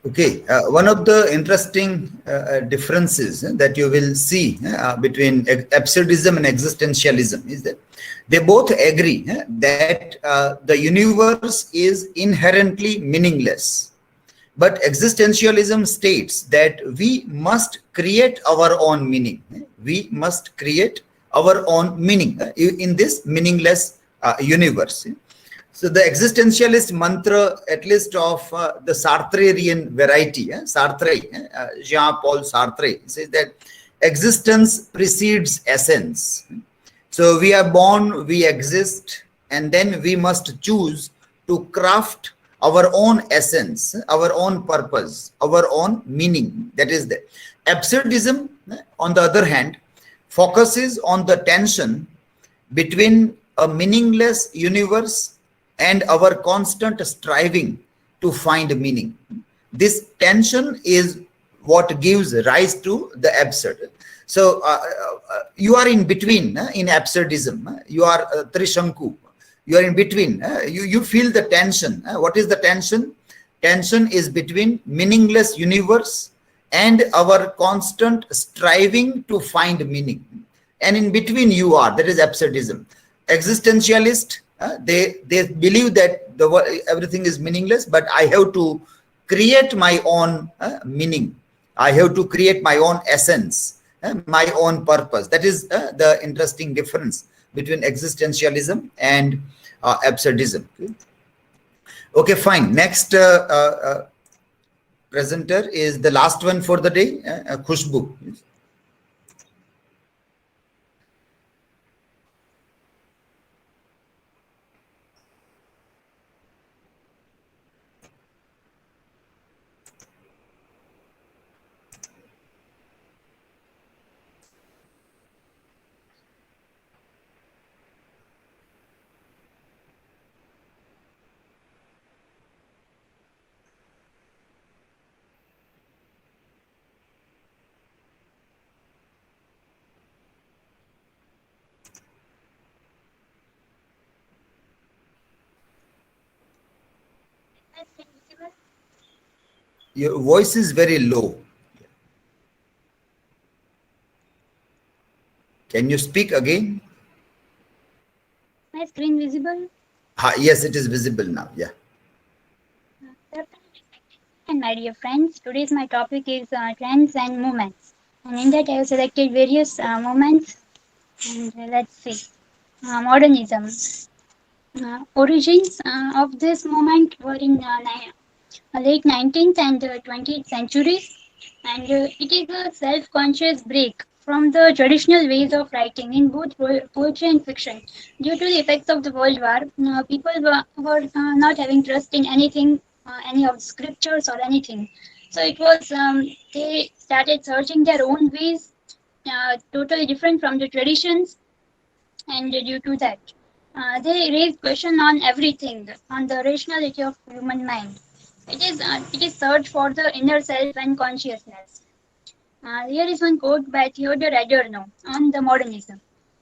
Okay, one of the interesting differences that you will see between absurdism and existentialism is that they both agree that the universe is inherently meaningless. But existentialism states that we must create our own meaning. We must create our own meaning in this meaningless universe. So the existentialist mantra, at least of the Sartrean variety, Sartre, Jean-Paul Sartre, says that existence precedes essence. So we are born, we exist, and then we must choose to craft our own essence, our own purpose, our own meaning. That is the absurdism, on the other hand, focuses on the tension between a meaningless universe and our constant striving to find meaning. This tension is what gives rise to the absurd. So you are in between in absurdism. You are Trishanku. You are in between. You feel the tension. What is the tension? Tension is between meaningless universe and our constant striving to find meaning. And in between you are. That is absurdism. Existentialist, they believe that everything is meaningless, but I have to create my own meaning. I have to create my own essence, my own purpose. That is the interesting difference between existentialism and absurdism. Okay, fine. Next presenter is the last one for the day, Khushbu. Your voice is very low. Can you speak again? My screen visible? Yes, it is visible now. Yeah. And my dear friends, today's my topic is trends and movements. And in that I have selected various movements. And let's see. Modernism. Origins of this movement were in late 19th and 20th centuries, and it is a self-conscious break from the traditional ways of writing in both poetry and fiction. Due to the effects of the World War, people were not having trust in anything, any of the scriptures or anything. So it was they started searching their own ways, totally different from the traditions, and due to that, they raise question on everything, on the rationality of human mind. It is search for the inner self and consciousness. Here is one quote by Theodor Adorno on the modernism.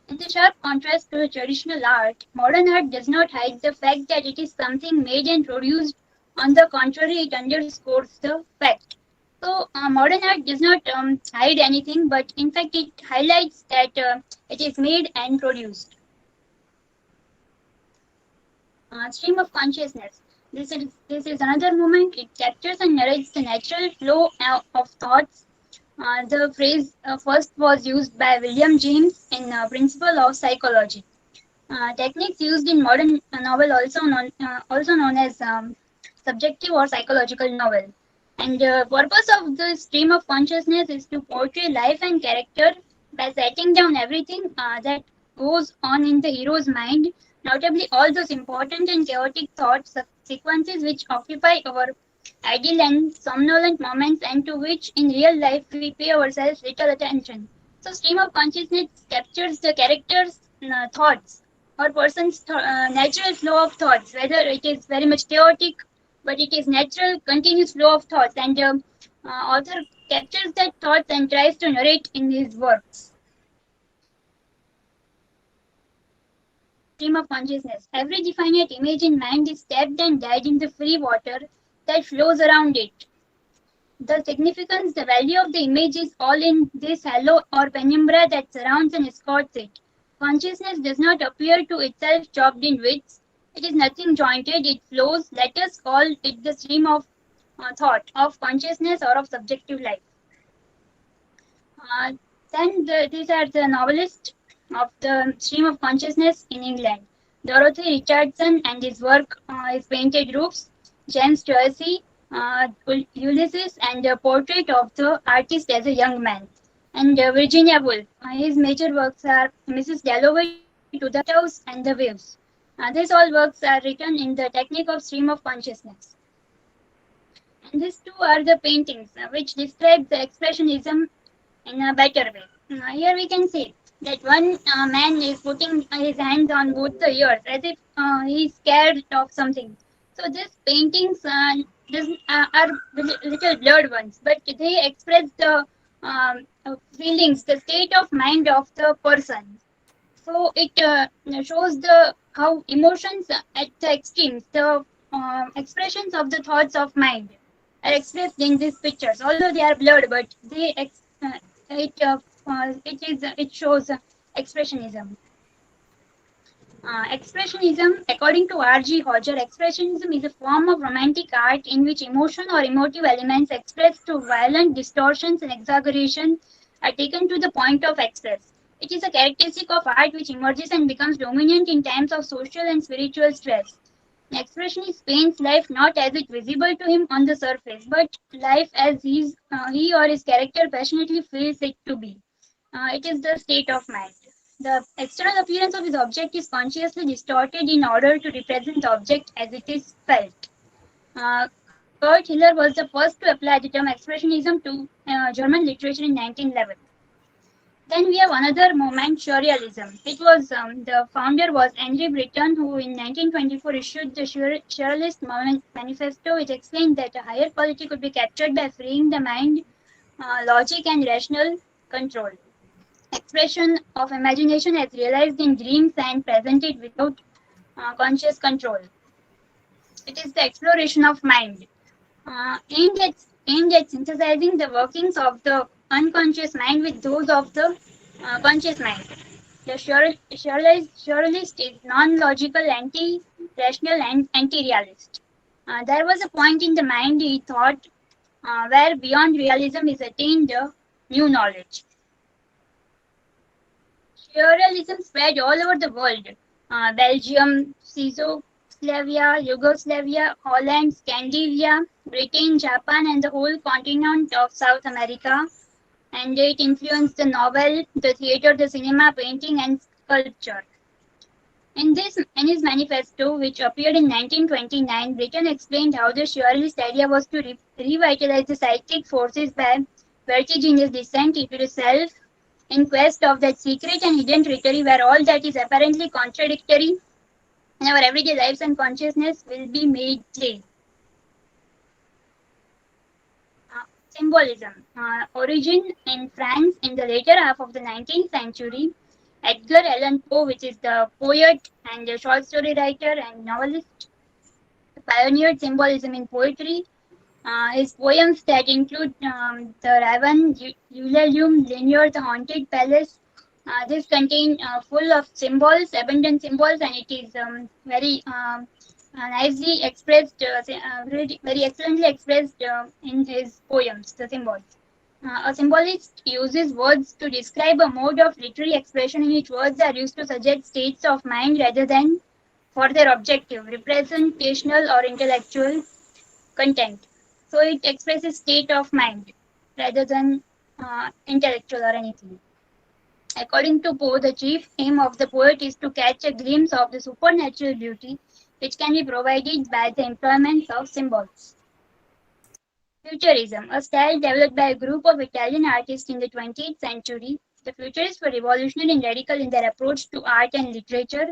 In the sharp contrast to traditional art, modern art does not hide the fact that it is something made and produced. On the contrary, it underscores the fact. So, modern art does not hide anything, but in fact, it highlights that it is made and produced. Stream of consciousness. This is another moment. It captures and narrates the natural flow of thoughts. The phrase first was used by William James in Principle of Psychology. Techniques used in modern novel also known as subjective or psychological novel. And the purpose of the stream of consciousness is to portray life and character by setting down everything that goes on in the hero's mind, notably all those important and chaotic thoughts sequences which occupy our idle and somnolent moments and to which in real life we pay ourselves little attention. So stream of consciousness captures the character's thoughts or person's natural flow of thoughts, whether it is very much chaotic, but it is natural, continuous flow of thoughts, and author captures that thoughts and tries to narrate in his works. Stream of consciousness. Every definite image in mind is tapped and dyed in the free water that flows around it. The significance, the value of the image is all in this halo or penumbra that surrounds and escorts it. Consciousness does not appear to itself chopped in widths. It is nothing jointed, it flows. Let us call it the stream of thought, of consciousness, or of subjective life. Uh, these are the novelists of the stream of consciousness in England. Dorothy Richardson and his work, his painted roofs, James Joyce, Ulysses, and a portrait of the artist as a young man. And Virginia Woolf. His major works are Mrs. Dalloway to the Lighthouse and the Waves. These all works are written in the technique of stream of consciousness. And these two are the paintings which describe the expressionism in a better way. Here we can see that one man is putting his hands on both the ears as if he is scared of something. So these paintings are little blurred ones, but they express the feelings, the state of mind of the person. So it shows the how emotions at the extremes, the expressions of the thoughts of mind are expressed in these pictures. Although they are blurred, but it shows expressionism. Expressionism, according to R.G. Hodger, expressionism is a form of romantic art in which emotion or emotive elements expressed through violent distortions and exaggeration are taken to the point of excess. It is a characteristic of art which emerges and becomes dominant in times of social and spiritual stress. An expressionist paints life not as it visible to him on the surface, but life as he or his character passionately feels it to be. It is the state of mind. The external appearance of his object is consciously distorted in order to represent the object as it is felt. Kurt Hiller was the first to apply the term expressionism to German literature in 1911. Then we have another movement, Surrealism. It was the founder was Henry Britton, who in 1924 issued the Surrealist Manifesto, which explained that a higher quality could be captured by freeing the mind, logic, and rational control. Expression of imagination as realized in dreams and presented without conscious control. It is the exploration of mind, aimed at synthesizing the workings of the unconscious mind with those of the conscious mind. The surrealist is non-logical, anti-rational, and anti-realist. There was a point in the mind, he thought, where beyond realism is attained new knowledge. Surrealism spread all over the world. Belgium, Yugoslavia, Holland, Scandinavia, Britain, Japan, and the whole continent of South America. And it influenced the novel, the theater, the cinema, painting, and sculpture. In his manifesto, which appeared in 1929, Britain explained how the surrealist idea was to revitalize the psychic forces by vertiginous descent into the self, in quest of that secret and hidden territory where all that is apparently contradictory in our everyday lives and consciousness will be made clear. Symbolism. Origin in France in the later half of the 19th century. Edgar Allan Poe, which is the poet and a short story writer and novelist, pioneered symbolism in poetry. His poems that include The Raven, Eulallium, Linear, The Haunted Palace. This contain full of symbols, abundant symbols, and it is very nicely expressed, very excellently expressed in his poems, the symbols. A symbolist uses words to describe a mode of literary expression in which words are used to suggest states of mind rather than for their objective, representational, or intellectual content. So it expresses state of mind rather than intellectual or anything. According to Poe, the chief aim of the poet is to catch a glimpse of the supernatural beauty which can be provided by the employment of symbols. Futurism, a style developed by a group of Italian artists in the 20th century. The futurists were revolutionary and radical in their approach to art and literature.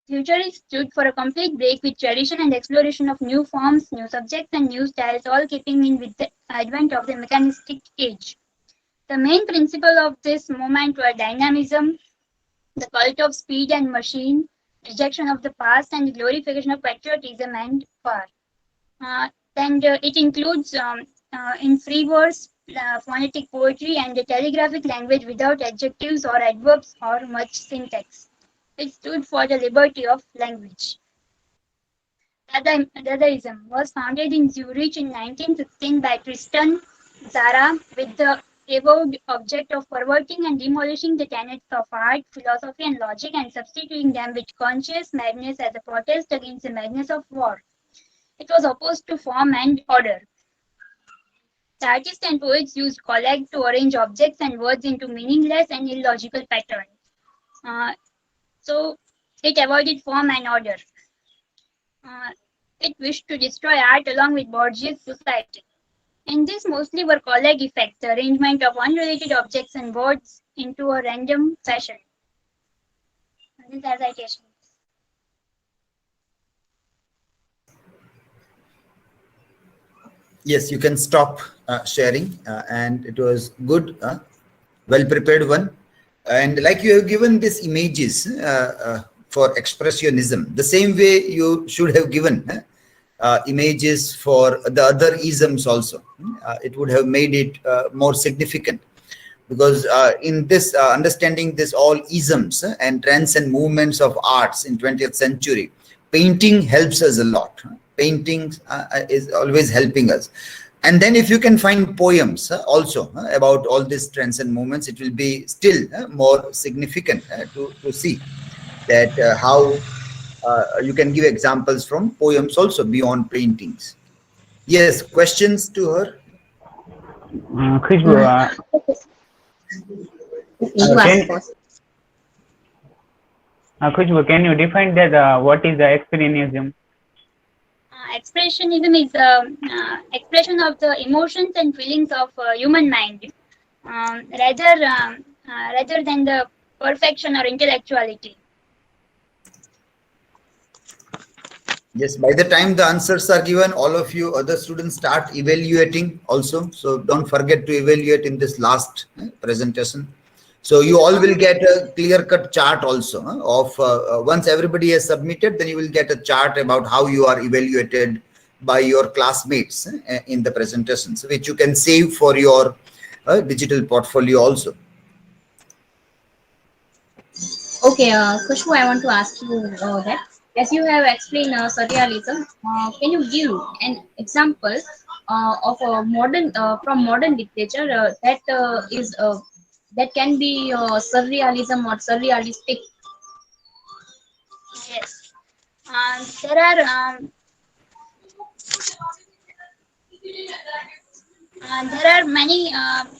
Futurists stood for a complete break with tradition and exploration of new forms, new subjects, and new styles, all keeping in with the advent of the mechanistic age. The main principle of this movement were dynamism, the cult of speed and machine, rejection of the past, and the glorification of patriotism and power. It includes in free verse, phonetic poetry, and a telegraphic language without adjectives or adverbs or much syntax. It stood for the liberty of language. Dadaism was founded in Zurich in 1916 by Tristan Tzara with the avowed object of perverting and demolishing the tenets of art, philosophy, and logic and substituting them with conscious madness as a protest against the madness of war. It was opposed to form and order. The artists and poets used collage to arrange objects and words into meaningless and illogical patterns. So it avoided form and order. It wished to destroy art along with bourgeois society. In this mostly were collage effects, the arrangement of unrelated objects and words into a random fashion. These are citations. Yes, you can stop sharing, and it was good, well prepared one. And like you have given these images for expressionism, the same way you should have given images for the other isms also. It would have made it more significant, because in this understanding this all isms and trends and movements of arts in 20th century, painting helps us a lot. Painting is always helping us. And then if you can find poems also about all these trends and movements, it will be still more significant to see that how you can give examples from poems also beyond paintings. Yes, questions to her? Khushbu, Khushbu, can you define that what is the expressionism? Expressionism is expression of the emotions and feelings of human mind, rather than the perfection or intellectuality. Yes, by the time the answers are given, all of you other students start evaluating also. So don't forget to evaluate in this last presentation. So you all will get a clear-cut chart also of once everybody has submitted, then you will get a chart about how you are evaluated by your classmates in the presentations, which you can save for your digital portfolio also. Okay, Khushbu, I want to ask you that as you have explained surrealism, can you give an example of a modern from modern literature that can be surrealism or surrealistic? Yes, there are many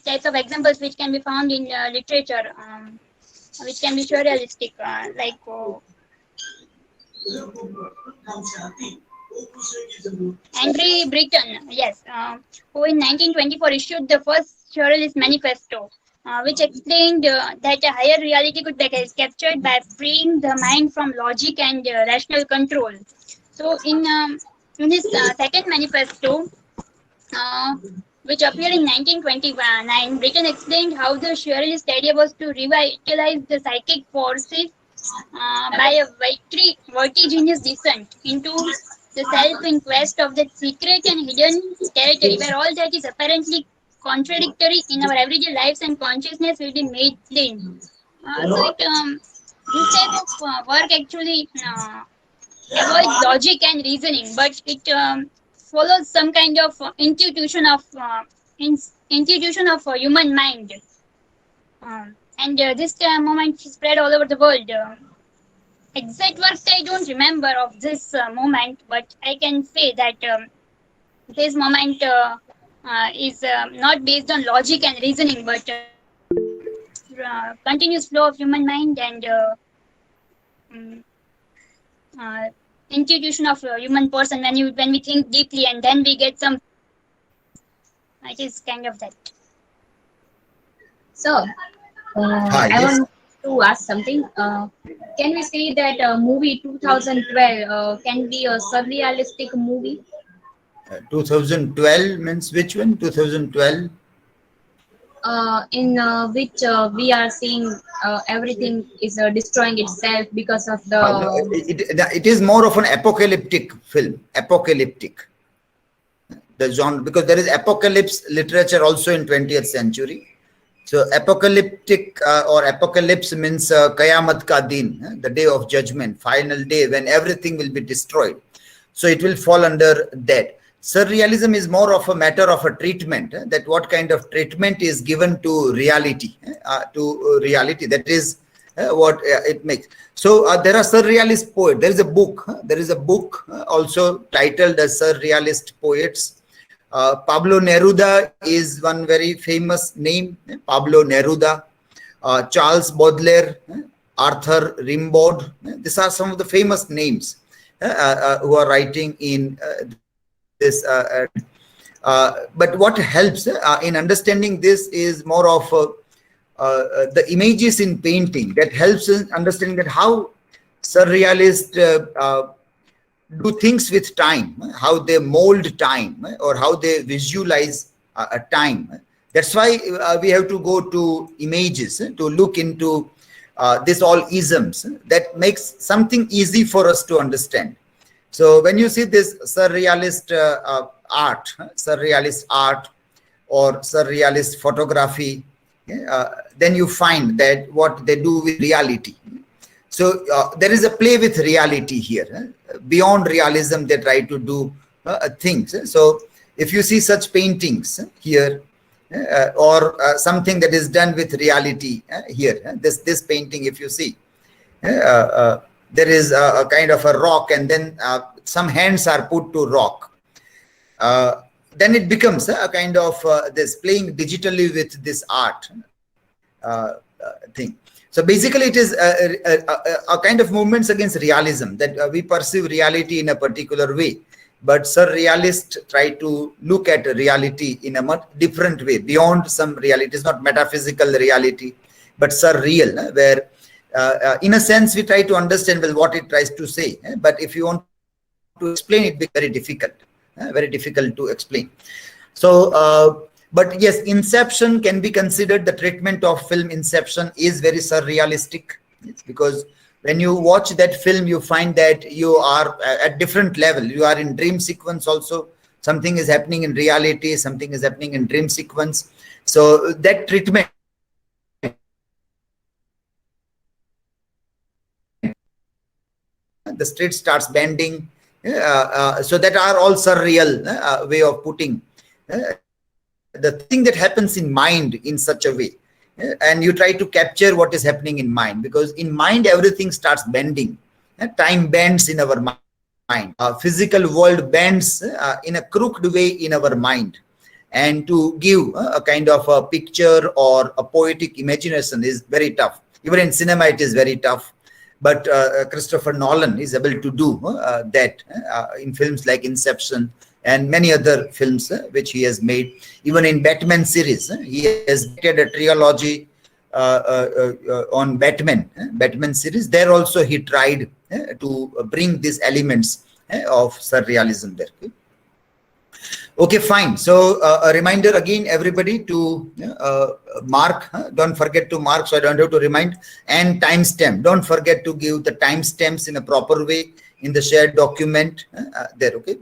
types of examples which can be found in literature, which can be surrealistic, like Henry Breton, yes, who in 1924 issued the first Surrealist Manifesto, which explained that a higher reality could be captured by freeing the mind from logic and rational control. So, in his second manifesto, which appeared in 1929, Breton explained how the Surrealist idea was to revitalize the psychic forces by a vertiginous descent into the self in quest of that secret and hidden territory where all that is apparently contradictory in our everyday lives and consciousness will be made plain. This type of work actually avoids logic and reasoning, but it follows some kind of institution of human mind, and this moment spread all over the world. Exact works I don't remember of this moment, but I can say that this moment is not based on logic and reasoning, but continuous flow of human mind and institution of human person. When we think deeply and then we get some, it is kind of that. So, I want to ask something. Can we say that movie 2012 can be a surrealistic movie? 2012 means which one? 2012? In which we are seeing everything is destroying itself because of the... it is more of an apocalyptic film. Apocalyptic. the genre, because there is apocalypse literature also in 20th century. So apocalyptic or apocalypse means Qayamat ka din, the day of judgment, final day when everything will be destroyed. So it will fall under that. Surrealism is more of a matter of a treatment, that what kind of treatment is given to reality, That is what it makes. So there are surrealist poets. There is a book also titled as Surrealist Poets. Pablo Neruda is one very famous name, Pablo Neruda, Charles Baudelaire, Arthur Rimbaud. These are some of the famous names who are writing in this. But what helps in understanding this is more of the images in painting that helps in understanding that how surrealists do things with time, how they mold time, or how they visualize time. That's why we have to go to images to look into this all isms that makes something easy for us to understand. So when you see this surrealist art or surrealist photography, then you find that what they do with reality. So there is a play with reality here. Beyond realism, they try to do things. So if you see such paintings here, or something that is done with reality here, this painting, if you see, there is a kind of a rock, and then some hands are put to rock. Then it becomes a kind of this playing digitally with this art thing. So basically it is a kind of movements against realism, that we perceive reality in a particular way. But surrealists try to look at reality in a much different way, beyond some reality. It's not metaphysical reality, but surreal, where in a sense we try to understand well what it tries to say. But if you want to explain it, it's very difficult to explain. So but yes, Inception can be considered, the treatment of film Inception is very surrealistic. It's because when you watch that film, you find that you are at different level. You are in dream sequence also. Something is happening in reality, something is happening in dream sequence. So that treatment, the street starts bending. So that are all surreal way of putting the thing that happens in mind in such a way. And you try to capture what is happening in mind, because in mind everything starts bending. Time bends in our mind. Physical world bends in a crooked way in our mind. And to give a kind of a picture or a poetic imagination is very tough. Even in cinema it is very tough. But Christopher Nolan is able to do that in films like Inception and many other films which he has made. Even in Batman series, he has made a trilogy on Batman series. There also he tried to bring these elements of surrealism there. Okay, fine. So a reminder again, everybody, to mark. Don't forget to mark, so I don't have to remind. And timestamp. Don't forget to give the timestamps in a proper way in the shared document there. Okay.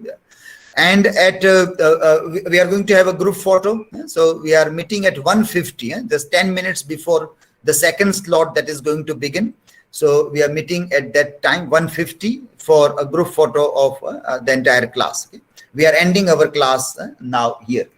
And at we are going to have a group photo. So we are meeting at 1:50, just 10 minutes before the second slot that is going to begin. So we are meeting at that time, 1:50, for a group photo of the entire class. Okay? We are ending our class now here.